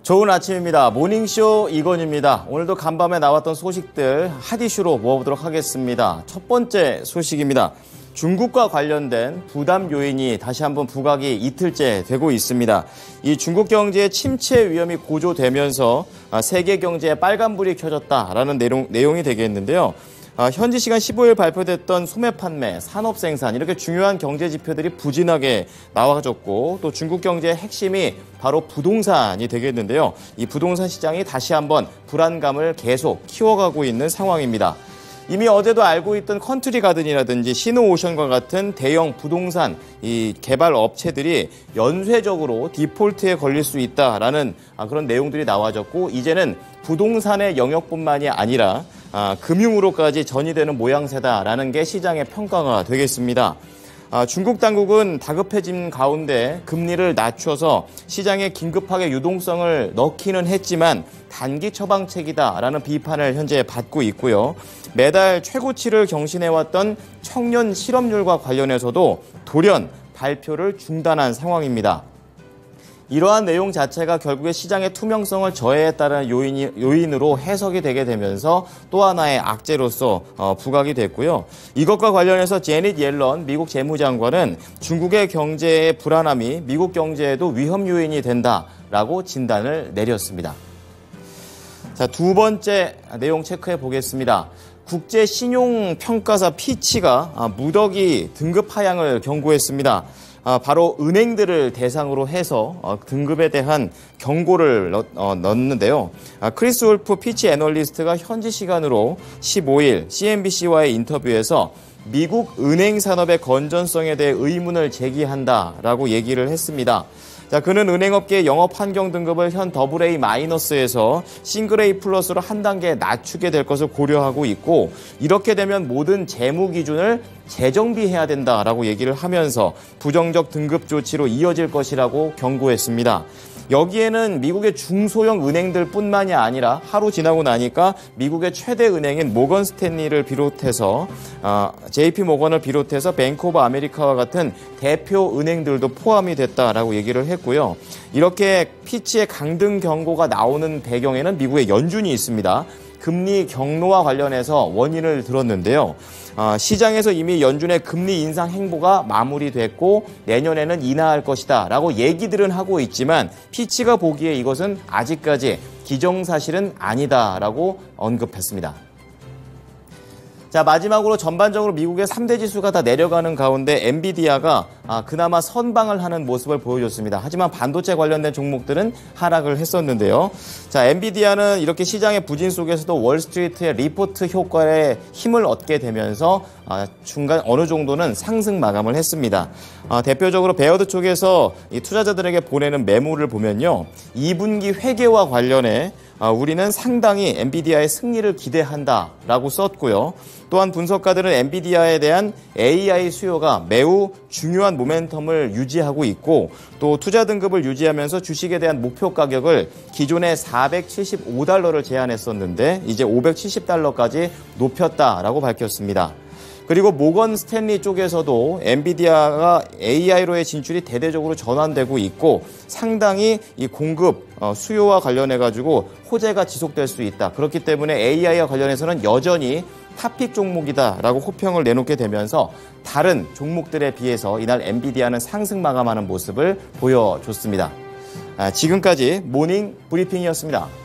좋은 아침입니다. 모닝쇼 이건입니다. 오늘도 간밤에 나왔던 소식들 핫 이슈로 모아보도록 하겠습니다. 첫 번째 소식입니다. 중국과 관련된 부담 요인이 다시 한번 부각이 이틀째 되고 있습니다. 이 중국 경제의 침체 위험이 고조되면서 세계 경제에 빨간불이 켜졌다라는 내용이 되겠는데요. 현지 시간 15일 발표됐던 소매 판매, 산업 생산 이렇게 중요한 경제 지표들이 부진하게 나와졌고 또 중국 경제의 핵심이 바로 부동산이 되겠는데요. 이 부동산 시장이 다시 한번 불안감을 계속 키워가고 있는 상황입니다. 이미 어제도 알고 있던 컨트리 가든이라든지 시노오션과 같은 대형 부동산 이 개발 업체들이 연쇄적으로 디폴트에 걸릴 수 있다라는 그런 내용들이 나와졌고 이제는 부동산의 영역뿐만이 아니라 금융으로까지 전이되는 모양새다라는 게 시장의 평가가 되겠습니다. 중국 당국은 다급해진 가운데 금리를 낮춰서 시장에 긴급하게 유동성을 넣기는 했지만 단기 처방책이다라는 비판을 현재 받고 있고요. 매달 최고치를 경신해왔던 청년 실업률과 관련해서도 돌연 발표를 중단한 상황입니다. 이러한 내용 자체가 결국에 시장의 투명성을 저해했다는 요인으로 해석이 되게 되면서 또 하나의 악재로서 부각이 됐고요. 이것과 관련해서 제닛 옐런 미국 재무장관은 중국의 경제의 불안함이 미국 경제에도 위험 요인이 된다라고 진단을 내렸습니다. 자, 두 번째 내용 체크해 보겠습니다. 국제신용평가사 피치가 무더기 등급 하향을 경고했습니다. 바로 은행들을 대상으로 해서 등급에 대한 경고를 넣는데요. 크리스 울프 피치 애널리스트가 현지 시간으로 15일 CNBC와의 인터뷰에서 미국 은행 산업의 건전성에 대해 의문을 제기한다라고 얘기를 했습니다. 자, 그는 은행업계의 영업 환경 등급을 현 AA-에서 싱글 A 플러스로 한 단계 낮추게 될 것을 고려하고 있고 이렇게 되면 모든 재무 기준을 재정비해야 된다라고 얘기를 하면서 부정적 등급 조치로 이어질 것이라고 경고했습니다. 여기에는 미국의 중소형 은행들뿐만이 아니라 하루 지나고 나니까 미국의 최대 은행인 모건 스탠리를 비롯해서 JP 모건을 비롯해서 뱅크 오브 아메리카와 같은 대표 은행들도 포함이 됐다라고 얘기를 했고요. 이렇게 피치의 강등 경고가 나오는 배경에는 미국의 연준이 있습니다. 금리 경로와 관련해서 원인을 들었는데요. 시장에서 이미 연준의 금리 인상 행보가 마무리됐고 내년에는 인하할 것이다 라고 얘기들은 하고 있지만 피치가 보기에 이것은 아직까지 기정사실은 아니다라고 언급했습니다. 자, 마지막으로 전반적으로 미국의 3대 지수가 다 내려가는 가운데 엔비디아가 그나마 선방을 하는 모습을 보여줬습니다. 하지만 반도체 관련된 종목들은 하락을 했었는데요. 자, 엔비디아는 이렇게 시장의 부진 속에서도 월스트리트의 리포트 효과에 힘을 얻게 되면서 중간 어느 정도는 상승 마감을 했습니다. 대표적으로 베어드 쪽에서 이 투자자들에게 보내는 메모를 보면요. 2분기 회계와 관련해 우리는 상당히 엔비디아의 승리를 기대한다라고 썼고요. 또한 분석가들은 엔비디아에 대한 AI 수요가 매우 중요한 모멘텀을 유지하고 있고 또 투자 등급을 유지하면서 주식에 대한 목표 가격을 기존에 $475를 제한했었는데 이제 $570까지 높였다라고 밝혔습니다. 그리고 모건 스탠리 쪽에서도 엔비디아가 AI로의 진출이 대대적으로 전환되고 있고 상당히 이 공급 수요와 관련해가지고 호재가 지속될 수 있다. 그렇기 때문에 AI와 관련해서는 여전히 탑픽 종목이다라고 호평을 내놓게 되면서 다른 종목들에 비해서 이날 엔비디아는 상승 마감하는 모습을 보여줬습니다. 지금까지 모닝 브리핑이었습니다.